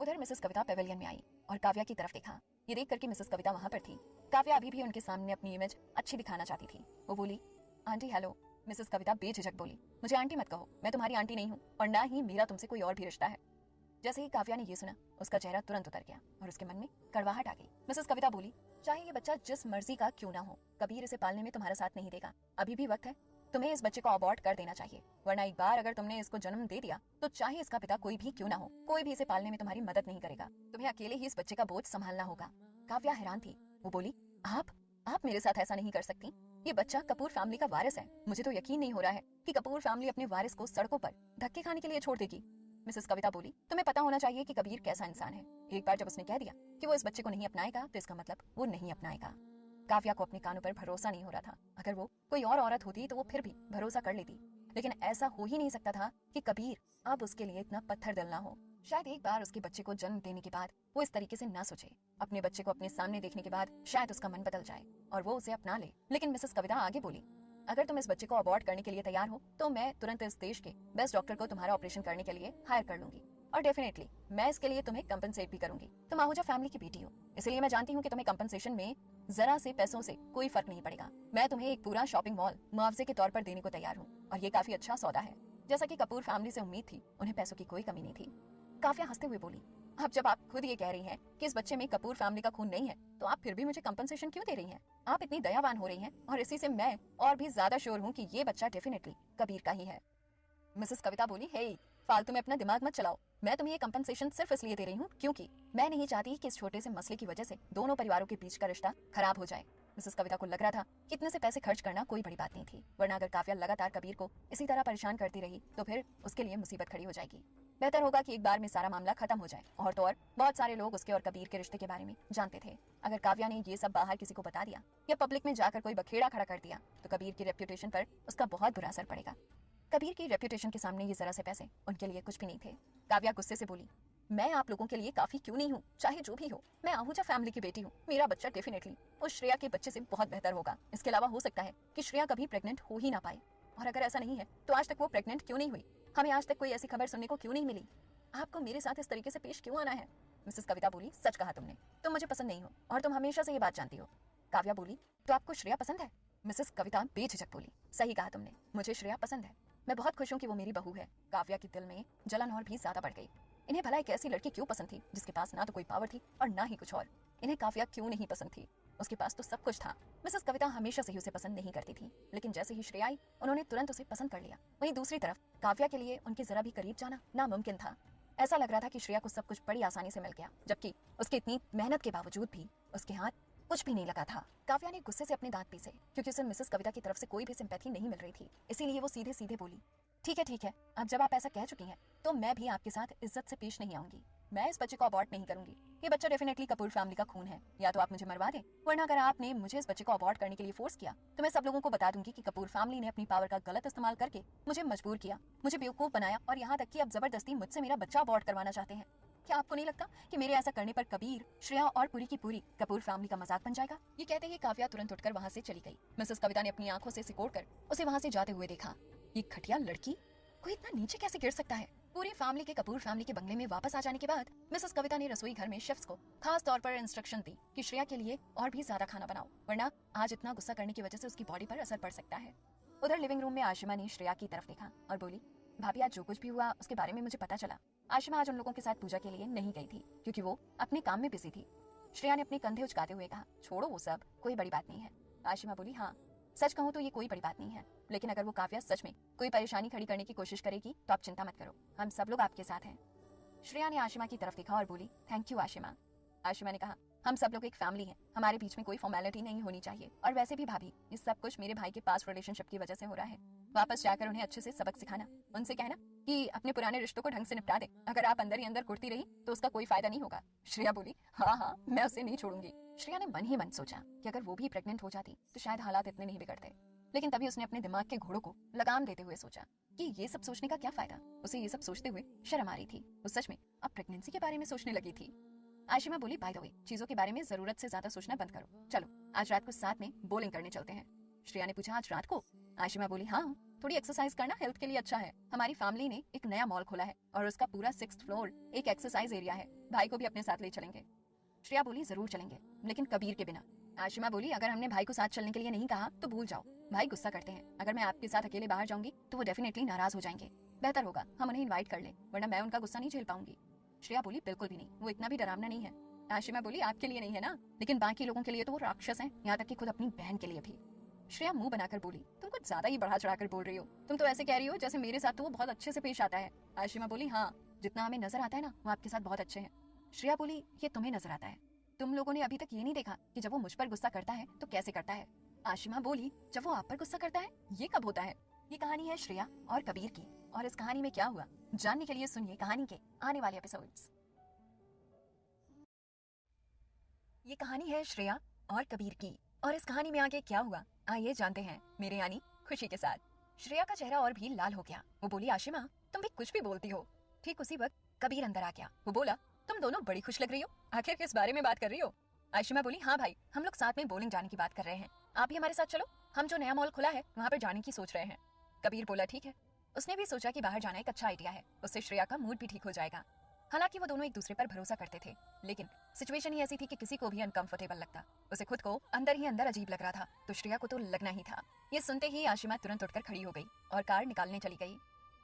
Speaker 1: उधर मिसेस कविता पेवेलियन में आई और काव्या की तरफ देखा। ये देख करके मिसेस कविता वहां पर थी। काव्या अभी भी उनके सामने अपनी इमेज अच्छी दिखाना चाहती थी। वो बोली, आंटी हेलो। मिसेस कविता बेझिझक बोली, मुझे आंटी मत कहो, मैं तुम्हारी आंटी नहीं हूँ और ना ही मेरा तुमसे कोई और भी रिश्ता है। जैसे ही काव्या ने ये सुना, उसका चेहरा तुरंत उतर गया और उसके मन में कड़वाहट आ गई। मिसेस कविता बोली, चाहे ये बच्चा जिस मर्जी का क्यों ना हो, कबीर इसे पालने में तुम्हारा साथ नहीं देगा। अभी भी वक्त है, तुम्हें इस बच्चे को अबॉर्ट कर देना चाहिए, वरना एक बार अगर तुमने इसको जन्म दे दिया तो चाहे इसका पिता कोई भी क्यों ना हो, कोई भी इसे पालने में तुम्हारी मदद नहीं करेगा। तुम्हें अकेले ही इस बच्चे का बोझ संभालना होगा। काव्या हैरान थी। वो बोली, आप मेरे साथ ऐसा नहीं कर सकती। ये बच्चा कपूर फैमिली का वारिस है। मुझे तो यकीन नहीं हो रहा है कि कपूर फैमिली अपने वारिस को सड़कों पर धक्के खाने के लिए छोड़ देगी। मिसेस कविता बोली, तुम्हें पता होना चाहिए कि कबीर कैसा इंसान है। एक बार जब उसने कह दिया कि वो इस बच्चे को नहीं अपनाएगा तो इसका मतलब वो नहीं अपनाएगा। काव्या को अपने कानों पर भरोसा नहीं हो रहा था। अगर वो कोई और औरत होती तो वो फिर भी भरोसा कर लेती, लेकिन ऐसा हो ही नहीं सकता था कि कबीर अब उसके लिए इतना पत्थर दिल ना हो। शायद एक बार उसके बच्चे को जन्म देने के बाद वो इस तरीके से ना सोचे। अपने बच्चे को अपने सामने देखने के बाद शायद उसका मन बदल जाए और वो उसे अपना ले। लेकिन मिसेस कविता आगे बोली, अगर तुम इस बच्चे को अबॉर्ट करने के लिए तैयार हो तो मैं तुरंत इस देश के बेस्ट डॉक्टर को तुम्हारा ऑपरेशन करने के लिए हायर कर लूंगी और डेफिनेटली मैं इसके लिए तुम्हें कंपनसेट भी करूंगी। तुम आहूजा फैमिली की बेटी हो, इसलिए मैं जानती हूँ कि तुम्हें कंपनसेशन में जरा से पैसों से कोई फर्क नहीं पड़ेगा। मैं तुम्हें एक पूरा शॉपिंग मॉल मुआवजे के तौर पर देने को तैयार हूँ और ये काफी अच्छा सौदा है। जैसा कि कपूर फैमिली से उम्मीद थी, उन्हें पैसों की कोई कमी नहीं थी। काव्या हंसते हुए बोली, अब जब आप खुद ये कह रही हैं कि इस बच्चे में कपूर फैमिली का खून नहीं है, तो आप फिर भी मुझे कंपनसेशन क्यों दे रही हैं? आप इतनी दयावान हो रही हैं और इसी से मैं और भी ज्यादा श्योर हूँ कि ये बच्चा डेफिनेटली कबीर का ही है। मिसेस कविता बोली, हे फालतू में अपना दिमाग मत चलाओ। मैं तुम्हें ये कंपनसेशन सिर्फ इसलिए दे रही हूँ क्योंकि मैं नहीं चाहती कि इस छोटे से मसले की वजह से दोनों परिवारों के बीच का रिश्ता खराब हो जाए। मिसेस कविता को लग रहा था कि इतने से पैसे खर्च करना कोई बड़ी बात नहीं थी, वरना अगर काव्या लगातार कबीर को इसी तरह परेशान करती रही तो फिर उसके लिए मुसीबत खड़ी हो जाएगी। बेहतर होगा कि एक बार में सारा मामला खत्म हो जाए। और तो और बहुत सारे लोग उसके और कबीर के रिश्ते के बारे में जानते थे। अगर काव्या ने ये सब बाहर किसी को बता दिया या पब्लिक में जाकर कोई बखेड़ा खड़ा कर दिया तो कबीर की रेप्यूटेशन पर उसका बहुत बुरा असर पड़ेगा। कबीर की रेप्यूटेशन के सामने ये जरा से पैसे उनके लिए कुछ भी नहीं थे। काव्या गुस्से से बोली, मैं आप लोगों के लिए काफी क्यों नहीं हूँ, चाहे जो भी हो। मैं आहूजा फैमिली की बेटी हूँ। मेरा बच्चा डेफिनेटली उस श्रेया के बच्चे से बहुत बेहतर होगा। इसके अलावा हो सकता है कि श्रेया कभी प्रेग्नेंट हो ही ना पाए, और अगर ऐसा नहीं है तो आज तक वो प्रेग्नेंट क्यों नहीं हुई? हमें आज तक कोई ऐसी खबर सुनने को क्यों नहीं मिली? आपको मेरे साथ इस तरीके से पेश क्यों आना है? मिसेस कविता बोली, सच कहा तुमने, तुम मुझे पसंद नहीं हो और तुम हमेशा से ये बात जानती हो। काव्या बोली, तो आपको श्रेया पसंद है? मिसेस कविता बेझिझक बोली, सही कहा तुमने, मुझे श्रेया पसंद है। मैं बहुत खुश हूँ कि वो मेरी बहू है। काव्या के दिल में जलन और भी ज्यादा बढ़ गई। इन्हें भला एक ऐसी लड़की क्यों पसंद थी जिसके पास ना तो कोई पावर थी और ना ही कुछ और? इन्हें काव्या क्यों नहीं पसंद थी? उसके पास तो सब कुछ था। मिसेस कविता हमेशा से ही उसे पसंद नहीं करती थी, लेकिन जैसे ही श्रेया आई उन्होंने तुरंत उसे पसंद कर लिया। वहीं दूसरी तरफ काव्या के लिए उनके जरा भी करीब जाना नामुमकिन था। ऐसा लग रहा था कि श्रेया को सब कुछ बड़ी आसानी से मिल गया, जबकि उसकी इतनी मेहनत के बावजूद भी उसके हाथ कुछ भी नहीं लगा था। काव्या ने गुस्से से अपने दांत पीसे, क्योंकि उसे मिसेस कविता की तरफ से कोई भी सिंपैथी नहीं मिल रही थी। इसीलिए वो सीधे सीधे बोली, ठीक है, अब जब आप ऐसा कह चुकी हैं तो मैं भी आपके साथ इज्जत से पेश नहीं आऊंगी। मैं इस बच्चे को अबॉर्ट नहीं करूंगी। ये बच्चा डेफिनेटली कपूर फैमिली का खून है। या तो आप मुझे मरवा दें, वरना अगर आपने मुझे इस बच्चे को अबॉर्ट करने के लिए फोर्स किया तो मैं सब लोगों को बता दूंगी कि कपूर फैमिली ने अपनी पावर का गलत इस्तेमाल करके मुझे मजबूर किया, मुझे बेवकूफ बनाया और यहाँ तक कि अब जबरदस्ती मुझसे मेरा बच्चा अबॉर्ट करवाना चाहते हैं। क्या आपको नहीं लगता कि मेरे ऐसा करने पर कबीर, श्रेया और पूरी की पूरी कपूर फैमिली का मजाक बन जाएगा? ये कहते ही काव्या तुरंत उठकर वहाँ से चली गई। मिसेस कविता ने अपनी आंखों से सिकोड़कर उसे वहाँ से जाते हुए देखा। ये घटिया लड़की, कोई इतना नीचे कैसे गिर सकता है? पूरी फैमिली के कपूर फैमिली के बंगले में वापस आ जाने के बाद मिसेस कविता ने रसोई घर में शेफ्स को खास तौर पर इंस्ट्रक्शन दी कि श्रेया के लिए और भी ज्यादा खाना बनाओ, वरना आज इतना गुस्सा करने की वजह से उसकी बॉडी पर असर पड़ सकता है। उधर लिविंग रूम में आशिमा ने श्रेया की तरफ देखा और बोली, भाभी आज जो कुछ भी हुआ उसके बारे में मुझे पता चला। आशिमा आज उन लोगों के साथ पूजा के लिए नहीं गई थी क्योंकि वो अपने काम में बिजी थी। श्रेया ने अपने कंधे उचकाते हुए कहा, छोड़ो वो सब, कोई बड़ी बात नहीं है। आशिमा बोली, हाँ सच कहूँ तो ये कोई बड़ी बात नहीं है, लेकिन अगर वो काव्या सच में कोई परेशानी खड़ी करने की कोशिश करेगी तो आप चिंता मत करो, हम सब लोग आपके साथ हैं। श्रेया ने आशिमा की तरफ देखा और बोली, थैंक यू आशिमा। आशिमा ने कहा, हम सब लोग एक फैमिली हैं, हमारे बीच में कोई फॉर्मेलिटी नहीं होनी चाहिए। और वैसे भी भाभी, ये सब कुछ मेरे भाई के पास रिलेशनशिप की वजह से हो रहा है। वापस जाकर उन्हें अच्छे से सबक सिखाना, उनसे कहना कि अपने पुराने रिश्तों को ढंग से निपटा दे। अगर आप अंदर ही अंदर कुटती रही तो उसका कोई फायदा नहीं होगा। श्रेया बोली, हाँ हाँ मैं उसे नहीं छोड़ूंगी। श्रेया ने मन ही मन सोचा कि अगर वो भी प्रेग्नेंट हो जाती तो शायद हालात इतने नहीं बिगड़ते, लेकिन तभी उसने अपने दिमाग के घोड़ों को लगाम देते हुए सोचा कि ये सब सोचने का क्या फायदा। उसे ये सब सोचते हुए शर्म आ रही थी। वो सच में अब प्रेगनेंसी के बारे में सोचने लगी थी। आशिमा बोली, बाय द वे, चीजों के बारे में जरूरत से ज्यादा सोचना बंद करो। चलो आज रात को साथ में बोलिंग करने चलते हैं। श्रेया ने पूछा, आज रात को? आशिमा बोली, हाँ, थोड़ी एक्सरसाइज करना हेल्थ के लिए अच्छा है। हमारी फैमिली ने एक नया मॉल खोला है और उसका पूरा 6th फ्लोर एक एक्सरसाइज एरिया है। भाई को भी अपने साथ ले चलेंगे। श्रेया बोली, जरूर चलेंगे, लेकिन कबीर के बिना। आशिमा बोली, अगर हमने भाई को साथ चलने के लिए नहीं कहा तो भूल जाओ, भाई गुस्सा करते हैं। अगर मैं आपके साथ अकेले बाहर जाऊंगी तो वो डेफिनेटली नाराज हो जाएंगे। बेहतर होगा हम उन्हें इनवाइट कर ले, वरना मैं उनका गुस्सा नहीं झेल पाऊंगी। श्रेया बोली, बिल्कुल भी नहीं, वो इतना भी डरावना नहीं है। आशिमा बोली, आपके लिए नहीं है ना, लेकिन बाकी लोगों के लिए तो वो राक्षस हैं, यहाँ तक कि खुद अपनी बहन के लिए भी। श्रेया मुंह बनाकर बोली, तुम कुछ ज्यादा ही बढ़ा चढ़ाकर बोल रही हो। तुम तो ऐसे कह रही हो जैसे मेरे साथ तो वो बहुत अच्छे से पेश आता है। आशिमा बोली, हाँ, जितना हमें नजर आता है ना वो आपके साथ बहुत अच्छे हैं। श्रेया बोली, ये तुम्हें नजर आता है, तुम लोगों ने अभी तक ये नहीं देखा कि जब वो मुझ पर गुस्सा करता है तो कैसे करता है। आशिमा बोली, जब वो आप पर गुस्सा करता है ये कब होता है? ये कहानी है श्रेया और कबीर की, और इस कहानी में क्या हुआ जानने के लिए सुनिए कहानी के आने वाले एपिसोड्स। ये कहानी है श्रेया और कबीर की, और इस कहानी में आगे क्या हुआ आइए जानते हैं मेरे यानी खुशी के साथ। श्रेया का चेहरा और भी लाल हो गया। वो बोली, आशिमा तुम भी कुछ भी बोलती हो। ठीक उसी वक्त कबीर अंदर आ गया। वो बोला, तुम दोनों बड़ी खुश लग रही हो, आखिर किस बारे में बात कर रही हो? आशिमा बोली, हाँ भाई, हम लोग साथ में बोलिंग जाने की बात कर रहे हैं, आप भी हमारे साथ चलो, हम जो नया मॉल खुला है वहाँ पर जाने की सोच रहे हैं। कबीर बोला, ठीक है। उसने भी सोचा कि बाहर जाना एक अच्छा आइडिया है, उससे श्रेया का मूड भी ठीक हो जाएगा। हालांकि वो दोनों एक दूसरे पर भरोसा करते थे, लेकिन सिचुएशन ही ऐसी थी कि किसी को भी अनकंफर्टेबल लगता। उसे खुद को अंदर ही अंदर अजीब लग रहा था, तो श्रेया को तो लगना ही था। ये सुनते ही आशिमा तुरंत उठकर खड़ी हो गई और कार निकालने चली गई।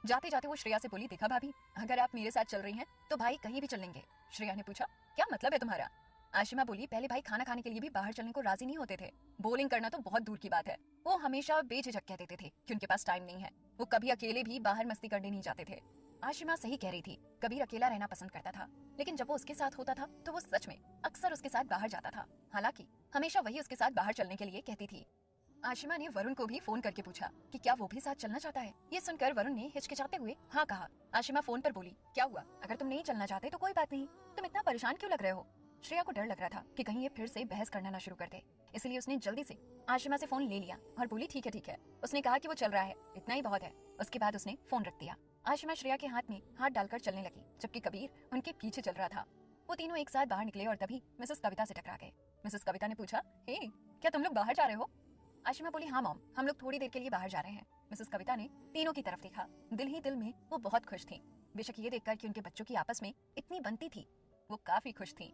Speaker 1: जाते जाते वो श्रेया से बोली, देखा भाभी, अगर आप मेरे साथ चल रही हैं तो भाई कहीं भी चल लेंगे। श्रेया ने पूछा, क्या मतलब है तुम्हारा? आशिमा बोली, पहले भाई खाना खाने के लिए भी बाहर चलने को राजी नहीं होते थे, बोलिंग करना तो बहुत दूर की बात है। वो हमेशा बेझिझक कह देते थे कि उनके पास टाइम नहीं है, वो कभी अकेले भी बाहर मस्ती करने नहीं जाते थे। आशिमा सही कह रही थी, कबीर अकेला रहना पसंद करता था, लेकिन जब वो उसके साथ होता था तो वो सच में अक्सर उसके साथ बाहर जाता था। हालांकि हमेशा वही उसके साथ बाहर चलने के लिए कहती थी। आशिमा ने वरुण को भी फोन करके पूछा कि क्या वो भी साथ चलना चाहता है। ये सुनकर वरुण ने हिचकिचाते हुए हाँ कहा। आशिमा फोन पर बोली, क्या हुआ, अगर तुम नहीं चलना चाहते तो कोई बात नहीं, तुम इतना परेशान क्यों लग रहे हो? श्रेया को डर लग रहा था कि कहीं ये फिर से बहस करना ना शुरू कर दे, इसलिए उसने जल्दी से आशिमा से फोन ले लिया और बोली, ठीक है ठीक है। उसने कहा कि वो चल रहा है, इतना ही बहुत है। उसके बाद उसने फोन रख दिया। आशिमा श्रेया के हाथ में हाथ डालकर चलने लगी, जबकि कबीर उनके पीछे चल रहा था। वो तीनों एक साथ बाहर निकले और तभी मिसेस कविता से टकरा गए। मिसेस कविता ने पूछा, हे, क्या तुम लोग बाहर जा रहे हो? आशिमा बोली, हाँ मॉम, हम लोग थोड़ी देर के लिए बाहर जा रहे हैं। मिसेस कविता ने तीनों की तरफ देखा। दिल ही दिल में वो बहुत खुश थी, बेशक ये देखकर कि उनके बच्चों की आपस में इतनी बनती थी, वो काफी खुश थी।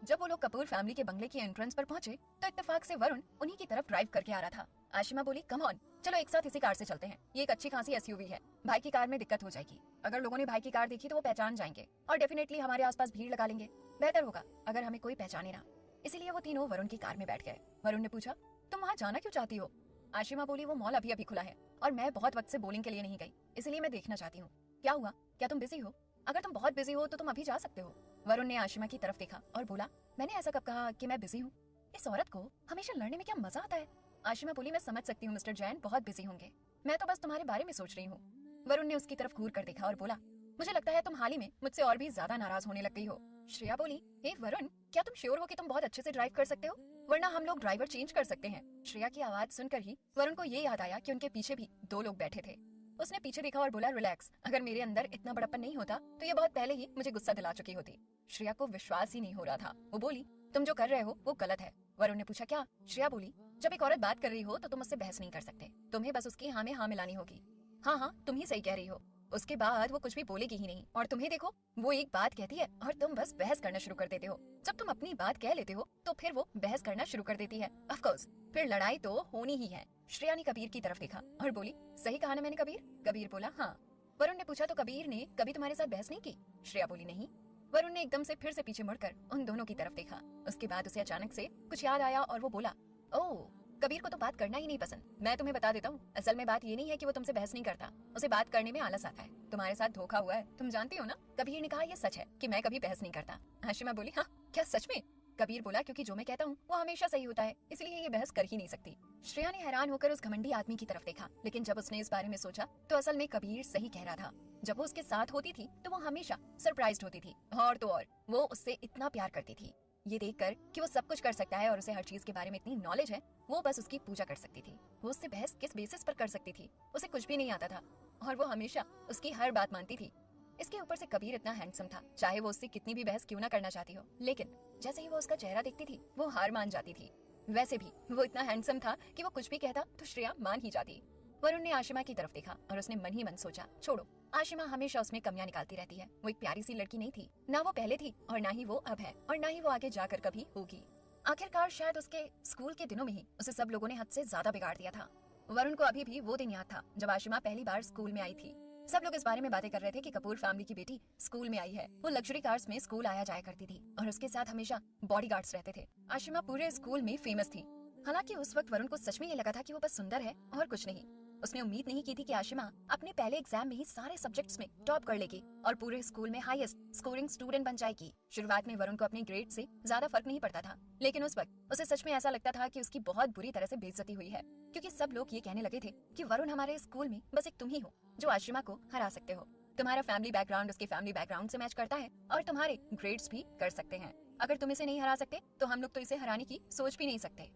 Speaker 1: जब वो लोग कपूर फैमिली के बंगले की एंट्रेंस पर पहुंचे तो इत्तेफाक से वरुण उन्हीं की तरफ ड्राइव करके आ रहा था। आशिमा बोली, कम ऑन, चलो एक साथ इसी कार से चलते हैं, ये एक अच्छी खासी एसयूवी है, भाई की कार में दिक्कत हो जाएगी। अगर लोगों ने भाई की कार देखी तो वो पहचान जाएंगे और डेफिनेटली हमारे आसपास भीड़ लगा लेंगे, बेहतर होगा अगर हमें कोई पहचाने ना। इसीलिए वो तीनों वरुण की कार में बैठ गए। वरुण ने पूछा, तुम वहाँ जाना क्यों चाहती हो? आशिमा बोली, वो मॉल अभी अभी खुला है और मैं बहुत वक्त से बोलिंग के लिए नहीं गई, इसलिए मैं देखना चाहती हूँ। क्या हुआ, क्या तुम बिजी हो? अगर तुम बहुत बिजी हो तो तुम अभी जा सकते हो। वरुण ने आशिमा की तरफ देखा और बोला, मैंने ऐसा कब कहा कि मैं बिजी हूँ? इस औरत को हमेशा लड़ने में क्या मजा आता है। आशिमा बोली, मैं समझ सकती हूँ मिस्टर जैन बहुत बिजी होंगे, मैं तो बस तुम्हारे बारे में सोच रही हूँ। वरुण ने उसकी तरफ घूर कर देखा और बोला, मुझे लगता है तुम हाल ही में मुझसे और भी ज्यादा नाराज होने लग गई हो। श्रेया बोली, हे वरुण, क्या तुम श्योर हो कि तुम बहुत अच्छे से ड्राइव कर सकते हो? वरना हम लोग ड्राइवर चेंज कर सकते हैं। श्रेया की आवाज सुनकर ही वरुण को ये याद आया कि उनके पीछे भी 2 लोग बैठे थे। उसने पीछे देखा और बोला, रिलैक्स, अगर मेरे अंदर इतना बड़प्पन नहीं होता तो ये बहुत पहले ही मुझे गुस्सा दिला चुकी होती। श्रेया को विश्वास ही नहीं हो रहा था। वो बोली, तुम जो कर रहे हो वो गलत है। वरुण ने पूछा, क्या? श्रेया बोली, जब एक औरत बात कर रही हो तो तुम उससे बहस नहीं कर सकते, तुम्हें बस उसकी हाँ में हाँ मिलानी होगी। हाँ हाँ, तुम ही सही कह रही हो। उसके बाद वो कुछ भी बोलेगी ही नहीं, और तुम्हें देखो, वो एक बात कहती है और तुम बस बहस करना शुरू कर देते हो। जब तुम अपनी बात कह लेते हो तो फिर वो बहस करना शुरू कर देती है। ऑफ कोर्स, फिर लड़ाई तो होनी ही है। श्रेया ने कबीर की तरफ देखा और बोली, सही कहा ना मैंने कबीर? कबीर बोला, हाँ। वरुण ने पूछा, तो कबीर ने कभी तुम्हारे साथ बहस नहीं की? श्रेया बोली, नहीं। वरुण ने एकदम से फिर से पीछे मुड़कर उन दोनों की तरफ देखा। उसके बाद उसे अचानक से कुछ याद आया और वो बोला, ओह, कबीर को तो बात करना ही नहीं पसंद। मैं तुम्हें बता देता हूँ, असल में बात ये नहीं है कि वो तुमसे बहस नहीं करता, उसे बात करने में आलस आता है। तुम्हारे साथ धोखा हुआ है, तुम जानती हो ना? कबीर ने कहा, ये सच है कि मैं कभी बहस नहीं करता। आशिमा बोली, हाँ, क्या सच में? कबीर बोला, क्योंकि जो मैं कहता हूँ वो हमेशा सही होता है, इसलिए ये बहस कर ही नहीं सकती। श्रेया ने हैरान होकर उस घमंडी आदमी की तरफ देखा, लेकिन जब उसने इस बारे में सोचा तो असल में कबीर सही कह रहा था। जब वो उसके साथ होती थी तो वो हमेशा सरप्राइज्ड होती थी, और तो और वो उससे इतना प्यार करती थी। ये देखकर कि वो सब कुछ कर सकता है और उसे हर चीज के बारे में इतनी नॉलेज है, वो बस उसकी पूजा कर सकती थी। वो उससे बहस किस बेसिस पर कर सकती थी? उसे कुछ भी नहीं आता था और वो हमेशा उसकी हर बात मानती थी। इसके ऊपर से कबीर इतना हैंडसम था, चाहे वो उससे कितनी भी बहस क्यों ना करना चाहती हो, लेकिन जैसे ही वो उसका चेहरा देखती थी वो हार मान जाती थी। वैसे भी वो इतना हैंडसम था कि वो कुछ भी कहता तो श्रेया मान ही जाती। वरुण ने आशिमा की तरफ देखा और उसने मन ही मन सोचा, छोड़ो, आशिमा हमेशा उसमें कमियां निकालती रहती है। वो एक प्यारी सी लड़की नहीं थी, ना वो पहले थी और ना ही वो अब है, और ना ही वो आगे जाकर कभी होगी। आखिरकार शायद उसके स्कूल के दिनों में ही उसे सब लोगों ने हद से ज्यादा बिगाड़ दिया था। वरुण को अभी भी वो दिन याद था जब आशिमा पहली बार स्कूल में आई थी। सब लोग इस बारे में बातें कर रहे थे कि कपूर फैमिली की बेटी स्कूल में आई है। वो लग्जरी कार्स में स्कूल आया जाया करती थी और उसके साथ हमेशा बॉडीगार्ड्स रहते थे। आशिमा पूरे स्कूल में फेमस थी। हालांकि उस वक्त वरुण को सच में ये लगा था कि वो बस सुंदर है और कुछ नहीं। उसने उम्मीद नहीं की थी कि आशिमा अपने पहले एग्जाम में ही सारे सब्जेक्ट्स में टॉप कर लेगी और पूरे स्कूल में हाईएस्ट स्कोरिंग स्टूडेंट बन जाएगी। शुरुआत में वरुण को अपने ग्रेड से ज्यादा फर्क नहीं पड़ता था, लेकिन उस वक्त उसे सच में ऐसा लगता था कि उसकी बहुत बुरी तरह से बेइज्जती हुई है, क्योंकि सब लोग ये कहने लगे थे कि वरुण, हमारे स्कूल में बस एक तुम ही हो जो आशिमा को हरा सकते हो। तुम्हारा फैमिली बैकग्राउंड उसके फैमिली बैकग्राउंड से मैच करता है और तुम्हारे ग्रेड्स भी कर सकते हैं। अगर तुम इसे नहीं हरा सकते तो हम लोग तो इसे हराने की सोच भी नहीं सकते।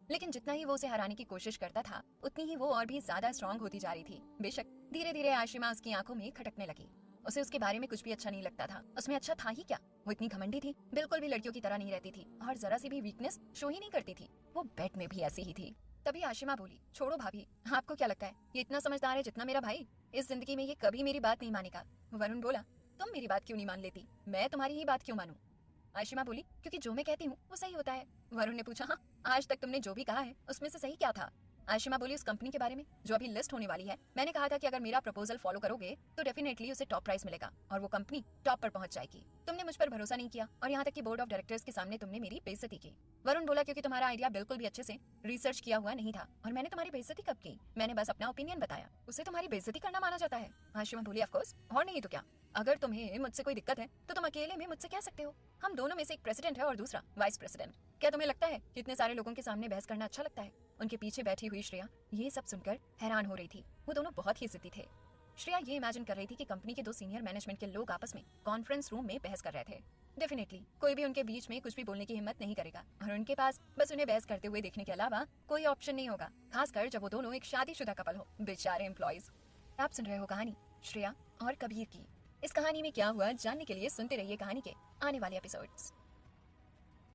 Speaker 1: लेकिन जितना ही वो उसे हराने की कोशिश करता था, उतनी ही वो और भी ज्यादा स्ट्रांग होती जा रही थी। बेशक धीरे धीरे आशिमा उसकी आंखों में खटकने लगी। उसे उसके बारे में कुछ भी अच्छा नहीं लगता था। उसमें अच्छा था ही क्या? वो इतनी घमंडी थी, बिल्कुल भी लड़कियों की तरह नहीं रहती थी और जरा सी भी वीकनेस शो ही नहीं करती थी। वो बेड में भी ऐसी ही थी। तभी आशिमा बोली, छोड़ो भाभी, आपको क्या लगता है ये इतना समझदार है जितना मेरा भाई? इस जिंदगी में ये कभी मेरी बात नहीं मानेगा। वरुण बोला, तुम मेरी बात क्यों नहीं मान लेती? मैं तुम्हारी ही बात क्यों मानूं? आशिमा बोली, क्योंकि जो मैं कहती हूँ वो सही होता है। वरुण ने पूछा, हाँ, आज तक तुमने जो भी कहा है उसमें से सही क्या था? आशिमा बोली, उस कंपनी के बारे में जो अभी लिस्ट होने वाली है। मैंने कहा था कि अगर मेरा प्रपोजल फॉलो करोगे तो डेफिनेटली उसे टॉप प्राइस मिलेगा और वो कंपनी टॉप पर पहुंच जाएगी। तुमने मुझ पर भरोसा नहीं किया और यहाँ तक कि बोर्ड ऑफ डायरेक्टर्स के सामने तुमने मेरी बेइज्जती की। वरुण बोला, क्योंकि तुम्हारा आइडिया बिल्कुल भी अच्छे से रिसर्च किया हुआ नहीं था। और मैंने तुम्हारी बेइज्जती कब की? मैंने बस अपना ओपिनियन बताया। उसे तुम्हारी बेइज्जती करना माना जाता है? आशिमा बोली, ऑफ कोर्स, और नहीं तो क्या। अगर तुम्हें मुझसे कोई दिक्कत है तो तुम अकेले में मुझसे कह सकते हो। हम दोनों में से एक प्रेसिडेंट है और दूसरा वाइस प्रेसिडेंट। क्या तुम्हें लगता है कि इतने सारे लोगों के सामने बहस करना अच्छा लगता है? उनके पीछे बैठी हुई श्रेया ये सब सुनकर हैरान हो रही थी। वो दोनों बहुत ही जिद्दी थे। श्रेया ये इमेजिन कर रही थी कि कंपनी के 2 सीनियर मैनेजमेंट के लोग आपस में कॉन्फ्रेंस रूम में बहस कर रहे थे। डेफिनेटली कोई भी उनके बीच में कुछ भी बोलने की हिम्मत नहीं करेगा और उनके पास बस उन्हें बहस करते हुए देखने के अलावा कोई ऑप्शन नहीं होगा, खासकर जब वो दोनों एक शादीशुदा कपल हो, बेचारे एम्प्लॉइज। आप सुन रहे हो कहानी श्रेया और कबीर की। इस कहानी में क्या हुआ जानने के लिए सुनते रहिए कहानी के आने वाले एपिसोड्स।